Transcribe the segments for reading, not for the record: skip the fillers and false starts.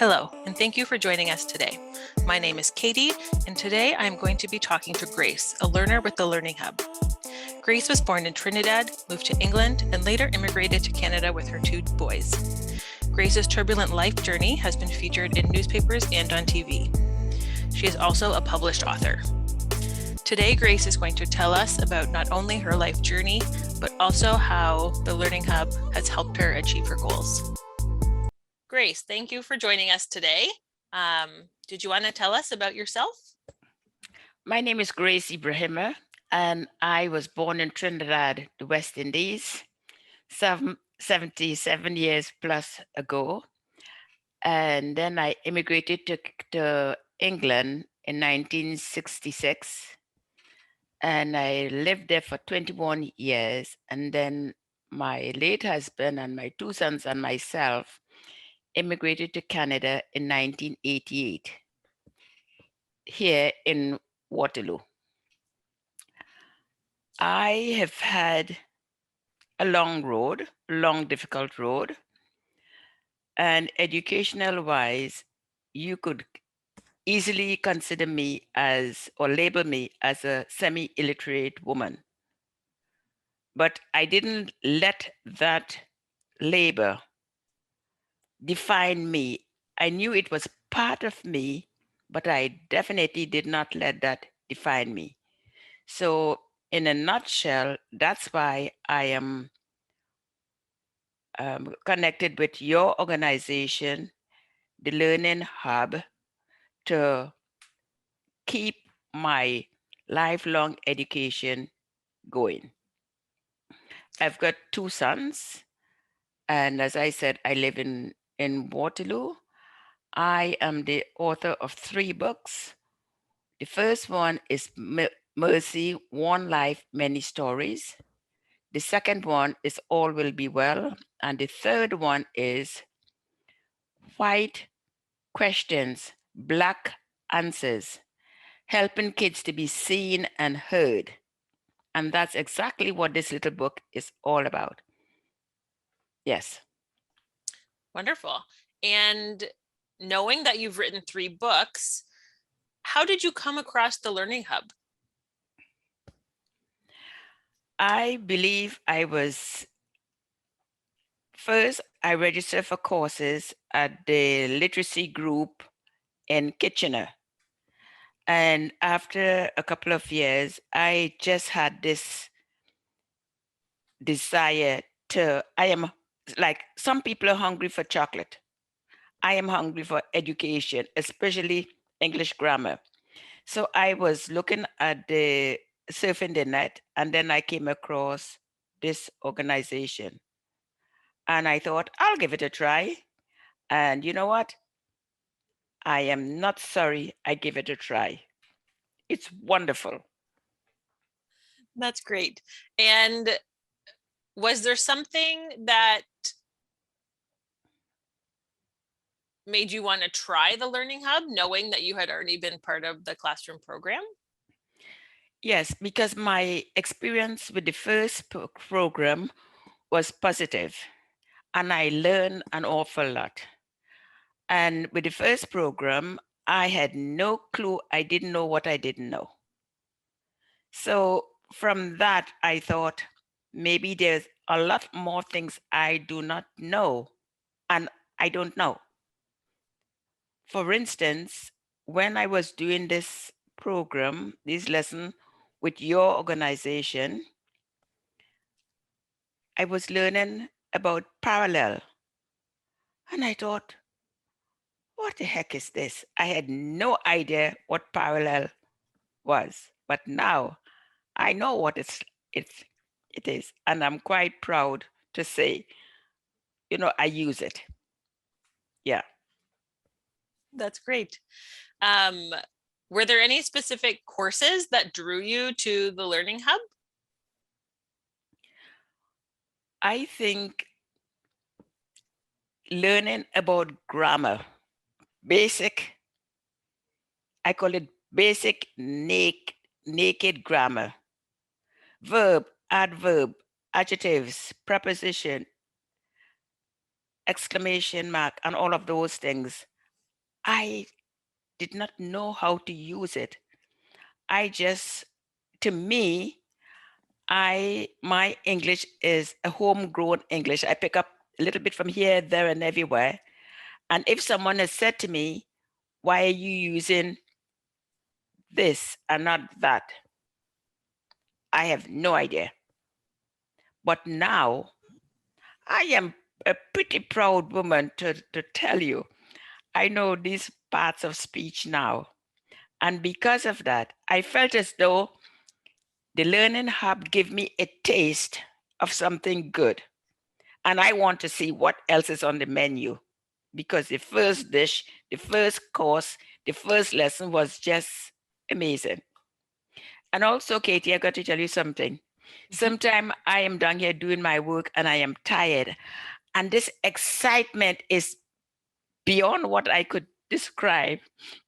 Hello, and thank you for joining us today. My name is Katie, and today I'm going to be talking to Grace, a learner with the Learning Hub. Grace was born in Trinidad, moved to England, and later immigrated to Canada with her 2 boys. Grace's turbulent life journey has been featured in newspapers and on TV. She is also a published author. Today, Grace is going to tell us about not only her life journey, but also how the Learning Hub has helped her achieve her goals. Grace, thank you for joining us today. Did you want to tell us about yourself? My name is Grace Ibrahima, and I was born in Trinidad, the West Indies, 77 years plus ago. And then I immigrated to England in 1966. And I lived there for 21 years. And then my late husband and my 2 sons and myself immigrated to Canada in 1988, here in Waterloo. I have had a long road, long, difficult road. And educational wise, you could easily consider me as, or label me as a semi-illiterate woman. But I didn't let that label define me. I knew it was part of me, but I definitely did not let that define me. So in a nutshell, that's why I am connected with your organization, the Learning Hub, to keep my lifelong education going. I've got 2 sons, and as I said, I live in Waterloo. I am the author of 3 books. The first one is Mercy, One Life, Many Stories. The second one is All Will Be Well. And the third one is White Questions, Black Answers, helping kids to be seen and heard. And that's exactly what this little book is all about. Yes. Wonderful. And knowing that you've written 3 books, how did you come across the Learning Hub? I believe I registered for courses at the literacy group in Kitchener. And after a couple of years, I just had this desire I am like some people are hungry for chocolate. I am hungry for education, especially English grammar. So I was looking at surfing the net, and then I came across this organization. And I thought, I'll give it a try. And you know what? I am not sorry I gave it a try. It's wonderful. That's great. And was there something that made you want to try the Learning Hub, knowing that you had already been part of the classroom program? Yes, because my experience with the first program was positive, and I learned an awful lot. And with the first program, I had no clue. I didn't know what I didn't know. So from that, I thought maybe there's a lot more things I do not know and I don't know. For instance, when I was doing this program, this lesson with your organization, I was learning about parallel. And I thought, what the heck is this? I had no idea what parallel was, but now I know what it is, and I'm quite proud to say, I use it. Yeah. That's great. Were there any specific courses that drew you to the Learning Hub? I think learning about grammar, I call it basic naked grammar, verb, adverb, adjectives, preposition, exclamation mark, and all of those things I did not know how to use it. I just, to me, my English is a homegrown English. I pick up a little bit from here, there, and everywhere. And if someone has said to me, "Why are you using this and not that?" I have no idea. But now I am a pretty proud woman to tell you I know these parts of speech now. And because of that, I felt as though the Learning Hub gave me a taste of something good. And I want to see what else is on the menu. Because the first dish, the first course, the first lesson was just amazing. And also, Katie, I got to tell you something. Mhm. Sometime I am down here doing my work and I am tired. And this excitement is beyond what I could describe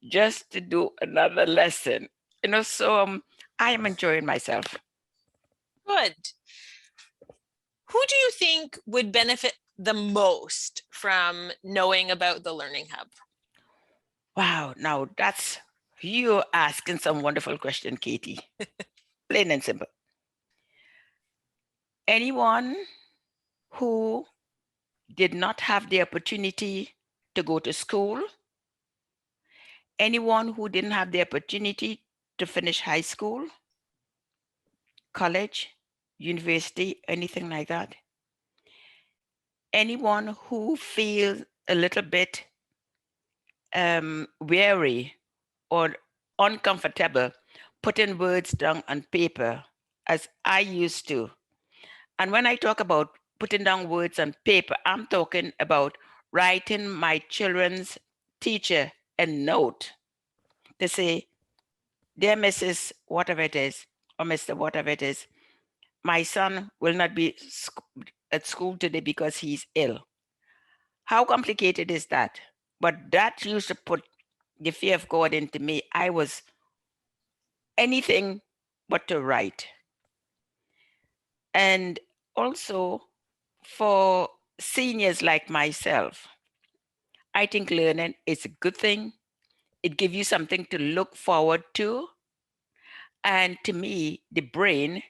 just to do another lesson. So I am enjoying myself. Good. Who do you think would benefit the most from knowing about the Learning Hub? Wow, now that's you asking some wonderful question, Katie. Plain and simple. Anyone who did not have the opportunity to go to school, anyone who didn't have the opportunity to finish high school, college, university, anything like that, anyone who feels a little bit weary or uncomfortable putting words down on paper as I used to. And when I talk about putting down words on paper, I'm talking about writing my children's teacher a note to say, "Dear Mrs. Whatever it is, or Mr. Whatever it is, my son will not be at school today because he's ill." How complicated is that? But that used to put the fear of God into me. I was anything but to write. And also for seniors like myself, I think learning is a good thing. It gives you something to look forward to. And to me, the brain,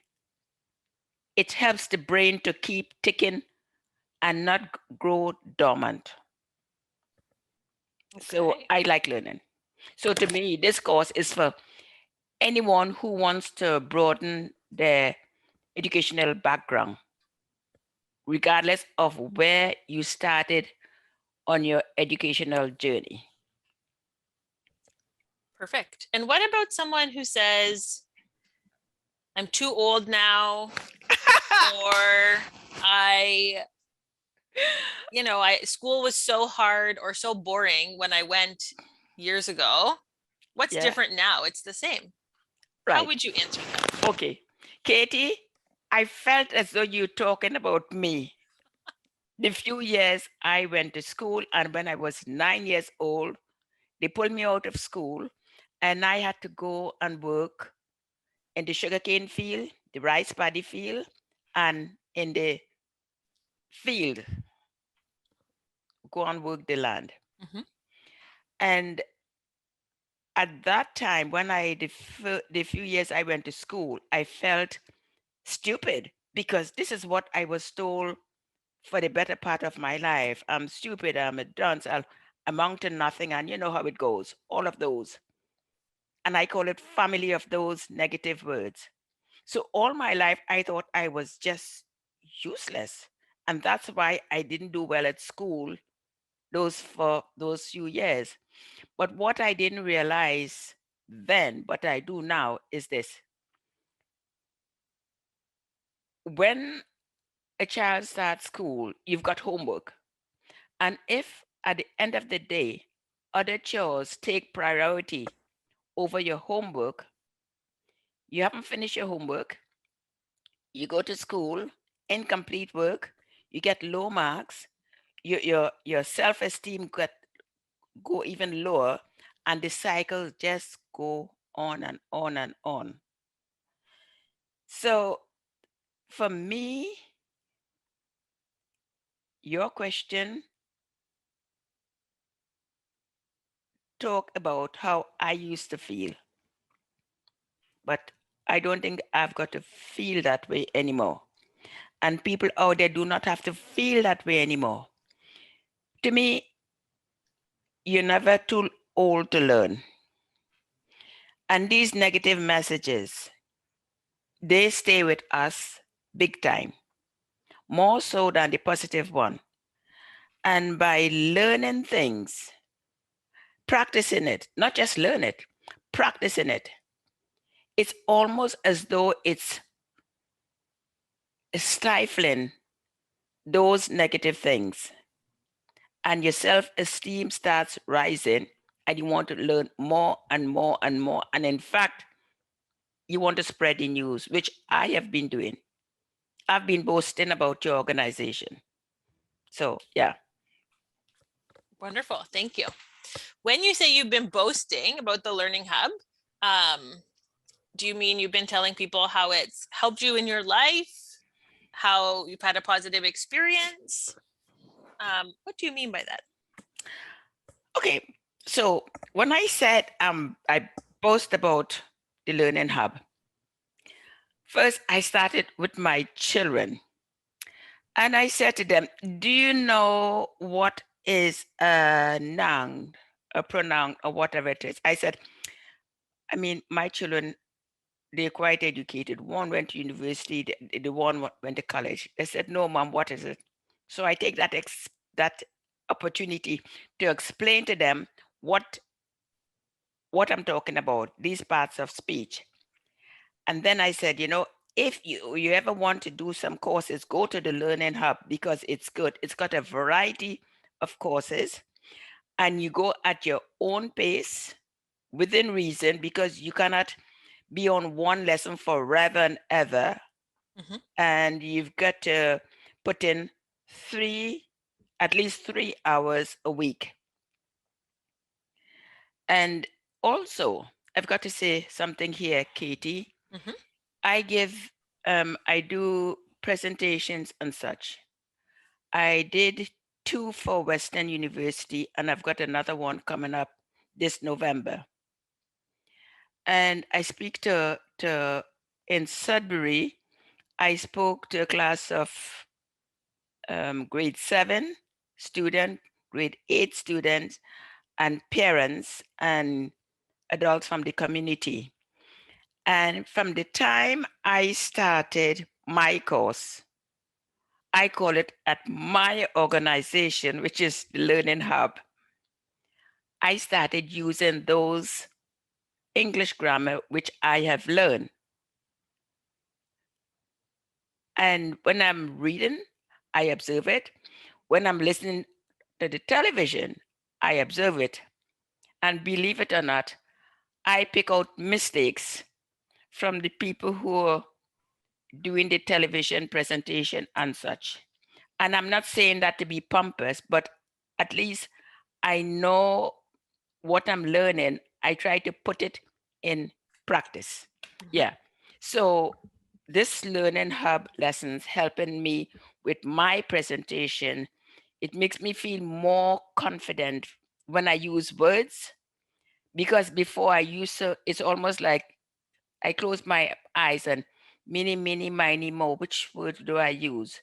it helps the brain to keep ticking and not grow dormant. So Okay, I like learning. So to me, this course is for anyone who wants to broaden their educational background, regardless of where you started on your educational journey. perfect. And what about someone who says, I'm too old now, or I, I school was so hard or so boring when I went years ago. What's Yeah, different now? It's the same. How right. would you answer that? Okay. Katie, I felt as though you're talking about me. The few years I went to school, and when I was 9 years old, they pulled me out of school, and I had to go and work in the sugarcane field, the rice paddy field, and in the field, go and work the land. Mhm. And at that time, when the few years I went to school, I felt stupid because this is what I was told for the better part of my life. I'm stupid, I'm a dunce, I'll amount to nothing, and you know how it goes, all of those. And I call it family of those negative words. So all my life, I thought I was just useless. And that's why I didn't do well at school those few years. But what I didn't realize then, but I do now, is this. When a child starts school, you've got homework. And if at the end of the day, other chores take priority over your homework, you haven't finished your homework, you go to school, incomplete work, you get low marks, your self-esteem go even lower, and the cycle just go on and on and on. So for me, your question talk about how I used to feel, but I don't think I've got to feel that way anymore. And people out there do not have to feel that way anymore. To me, you're never too old to learn. And these negative messages, they stay with us big time, more so than the positive one. And by learning things, practicing it, not just learn it, practicing it, it's almost as though it's stifling those negative things. And your self esteem starts rising, and you want to learn more and more and more. And in fact, you want to spread the news, which I have been doing. I've been boasting about your organization. So, yeah. Wonderful. Thank you. When you say you've been boasting about the Learning Hub, do you mean you've been telling people how it's helped you in your life, how you've had a positive experience? What do you mean by that? Okay. So, when I said I boast about the Learning Hub, first I started with my children. And I said to them, do you know what is a noun, a pronoun, or whatever it is? I said, I mean, my children, they're quite educated. One went to university, the one went to college. They said, no, mom, what is it? So I take that opportunity to explain to them what I'm talking about, these parts of speech. And then I said, if you ever want to do some courses, go to the Learning Hub because it's good. It's got a variety of courses, and you go at your own pace within reason, because you cannot be on one lesson forever and ever. Mhm. And you've got to put in at least 3 hours a week. And also, I've got to say something here, Katie. Mhm. I do presentations and such. I did 2 for Western University, and I've got another one coming up this November. And I speak in Sudbury. I spoke to a class of grade 7 student, grade 8 students, and parents and adults from the community. And from the time I started my course, I call it at my organization, which is the Learning Hub, I started using those English grammar which I have learned. And when I'm reading, I observe it. When I'm listening to the television, I observe it. And believe it or not, I pick out mistakes from the people who are doing the television presentation and such. And I'm not saying that to be pompous, but at least I know what I'm learning. I try to put it in practice. Mhm. Yeah. So this Learning Hub lessons helping me with my presentation. It makes me feel more confident when I use words, because before I used to, it's almost like I close my eyes and mini, mini, miny, mo. Which word do I use?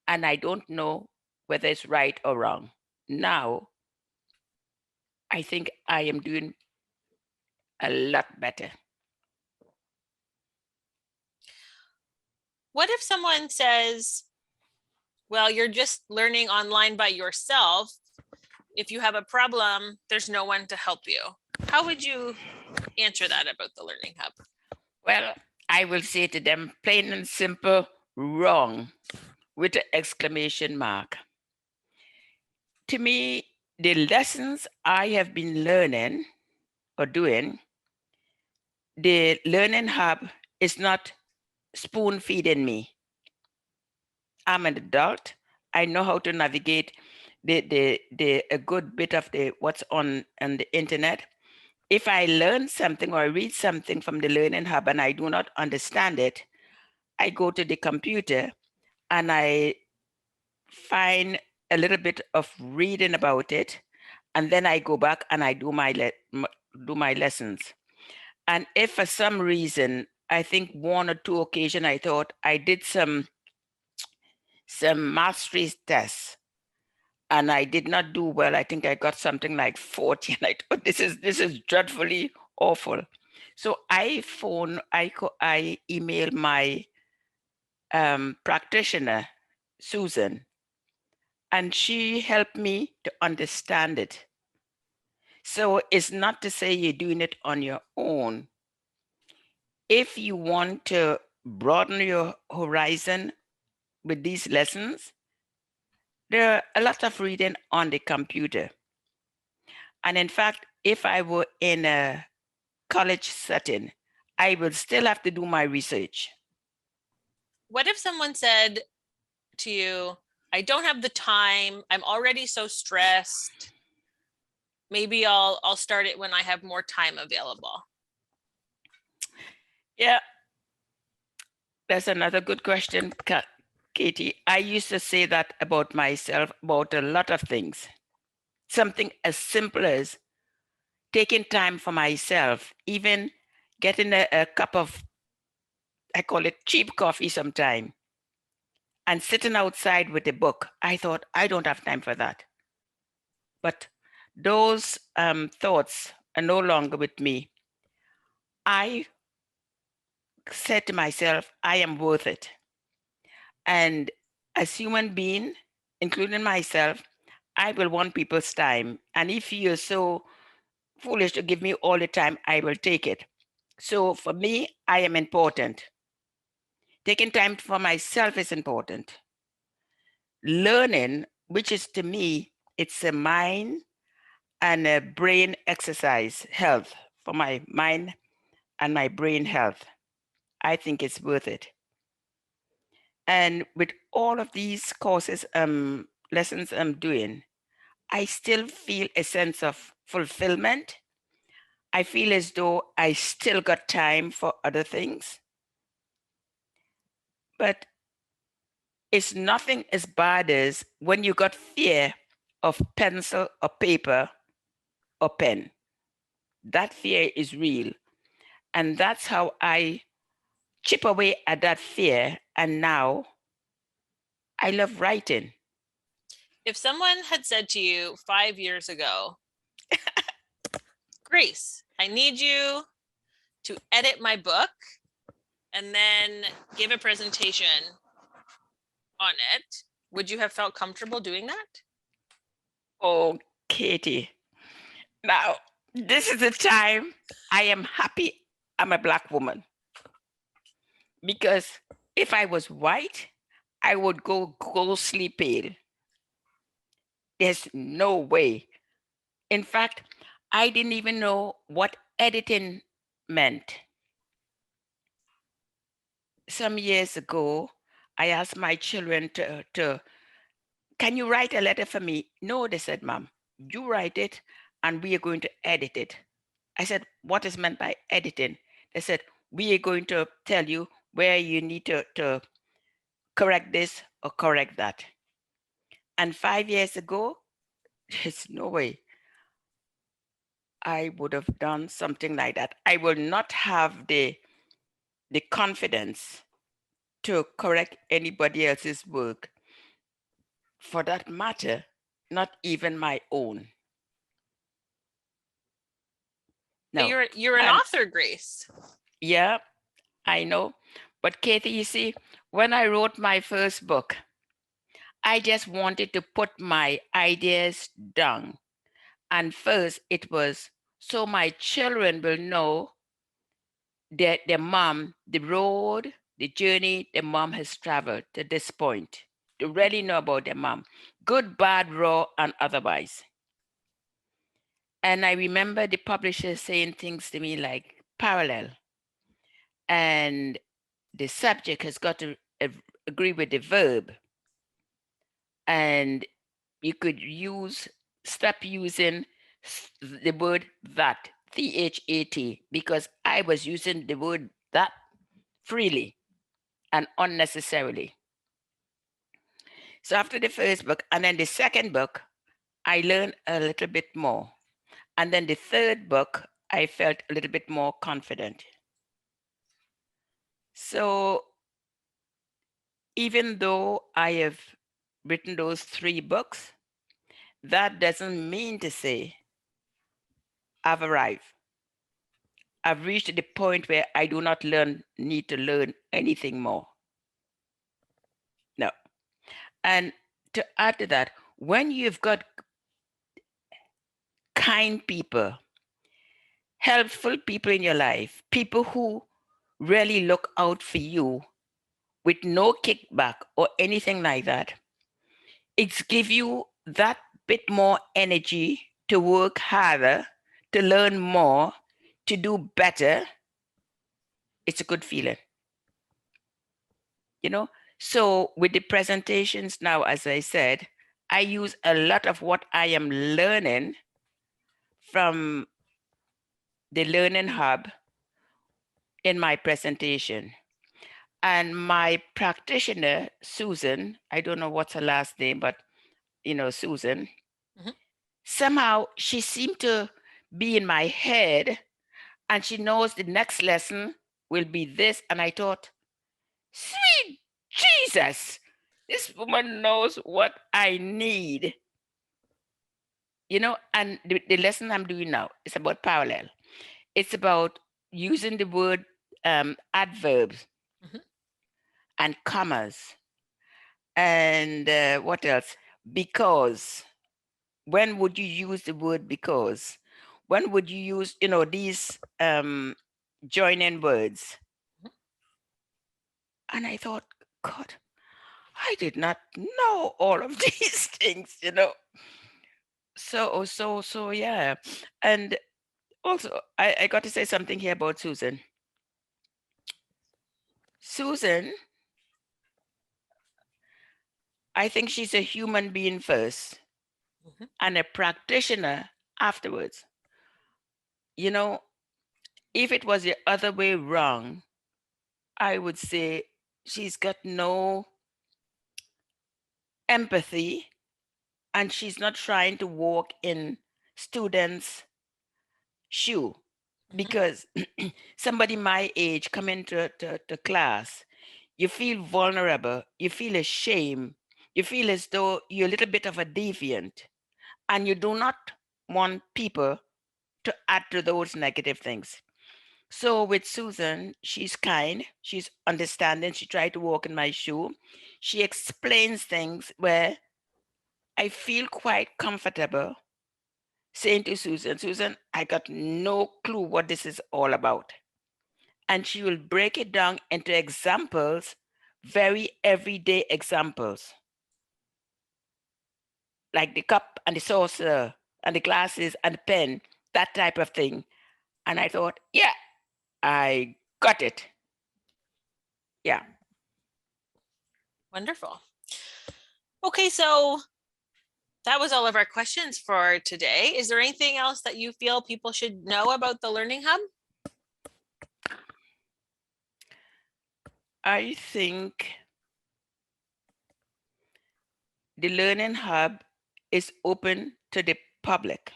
And I don't know whether it's right or wrong. Now, I think I am doing a lot better. What if someone says, well, you're just learning online by yourself. If you have a problem, there's no one to help you. How would you answer that about the Learning Hub? Well, I will say to them, plain and simple, wrong, with an exclamation mark. To me, the lessons I have been learning or doing, the Learning Hub is not spoon feeding me. I'm an adult. I know how to navigate a good bit of the what's on the internet. If I learn something or I read something from the Learning Hub and I do not understand it, I go to the computer and I find a little bit of reading about it, and then I go back and I do do my lessons. And if for some reason, I think one or two occasions I thought I did some mastery tests and I did not do well. I think I got something like 40, and I thought this is dreadfully awful. So I email my practitioner, Susan, and she helped me to understand it. So it's not to say you're doing it on your own. If you want to broaden your horizon with these lessons, there are a lot of reading on the computer. And in fact, if I were in a college setting, I will still have to do my research. What if someone said to you, I don't have the time, I'm already so stressed, maybe I'll start it when I have more time available? Yeah, that's another good question, Katie. I used to say that about myself, about a lot of things. Something as simple as taking time for myself, even getting a cup of, I call it cheap coffee sometime, and sitting outside with a book. I thought, I don't have time for that. But those thoughts are no longer with me. I said to myself, I am worth it. And as human being, including myself, I will want people's time. And if you're so foolish to give me all the time, I will take it. So for me, I am important. Taking time for myself is important. Learning, which is to me, it's a mind and a brain exercise, health for my mind and my brain health. I think it's worth it. And with all of these courses, lessons I'm doing, I still feel a sense of fulfillment. I feel as though I still got time for other things, but it's nothing as bad as when you got fear of pencil or paper or pen. That fear is real. And that's how I chip away at that fear. And now I love writing. If someone had said to you 5 years ago, Grace, I need you to edit my book and then give a presentation on it, would you have felt comfortable doing that? Oh, Katie. Now, this is the time I am happy I'm a Black woman. Because if I was white, I would go ghostly pale. There's no way. In fact, I didn't even know what editing meant. Some years ago, I asked my children to can you write a letter for me? No, they said, Mom, you write it and we are going to edit it. I said, what is meant by editing? They said, we are going to tell you where you need to correct this or correct that. And 5 years ago, there's no way I would have done something like that. I will not have the confidence to correct anybody else's work, for that matter, not even my own. But No. you're an And author, Grace. yeah, I know. But Katie, you see, when I wrote my first book, I just wanted to put my ideas down. And first, it was so my children will know that their mom, the road, the journey their mom has traveled to this point, to really know about their mom, good, bad, raw, and otherwise. And I remember the publisher saying things to me like parallel, and the subject has got to agree with the verb, and you could stop using the word that, THAT, because I was using the word that freely and unnecessarily. So after the first book, and then the second book, I learned a little bit more. And then the third book, I felt a little bit more confident. So even though I have written those 3 books, that doesn't mean to say I've arrived. I've reached the point where I do not need to learn anything more. No. And to add to that, when you've got kind people, helpful people in your life, people who really look out for you with no kickback or anything like that, it's give you that bit more energy to work harder, to learn more, to do better. It's a good feeling, you know? So with the presentations now, as I said, I use a lot of what I am learning from the Learning Hub in my presentation. And my practitioner, Susan, I don't know what's her last name, but Susan, Mhm. somehow she seemed to be in my head and she knows the next lesson will be this. And I thought, sweet Jesus, this woman knows what I need. And the lesson I'm doing now is about parallel. It's about using the word adverbs Mhm. and commas. And what else? Because. When would you use the word because? When would you use, these join-in words? Mhm. And I thought, God, I did not know all of these things. So yeah. And also, I got to say something here about Susan. Susan, I think she's a human being first Mhm. and a practitioner afterwards. You know, if it was the other way wrong, I would say she's got no empathy and she's not trying to walk in students' shoe Mhm. because somebody my age come into to class, you feel vulnerable, you feel ashamed, you feel as though you're a little bit of a deviant, and you do not want people to add to those negative things. So with Susan, she's kind, she's understanding, she tried to walk in my shoe. She explains things where I feel quite comfortable saying to Susan, Susan, I got no clue what this is all about. And she will break it down into examples, very everyday examples, like the cup and the saucer and the glasses and the pen, that type of thing. And I thought, yeah, I got it. Yeah. Wonderful. Okay, so that was all of our questions for today. Is there anything else that you feel people should know about the Learning Hub? I think the Learning Hub is open to the public.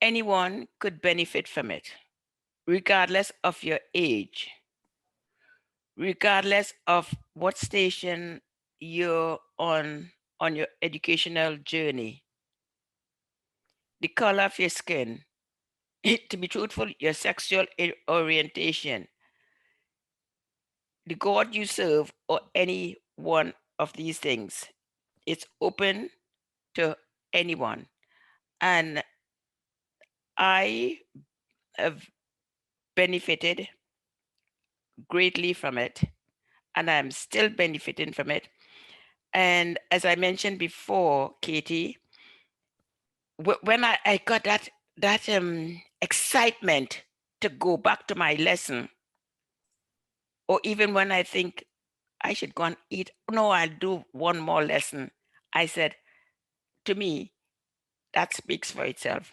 Anyone could benefit from it, regardless of your age, regardless of what station you're on your educational journey, the color of your skin, to be truthful, your sexual orientation, the God you serve, or any one of these things. It's open to anyone. And I have benefited greatly from it, and I'm still benefiting from it. And as I mentioned before, Katie, when I got that excitement to go back to my lesson, or even when I think I should go and eat, no, I'll do one more lesson. I said, to me, that speaks for itself.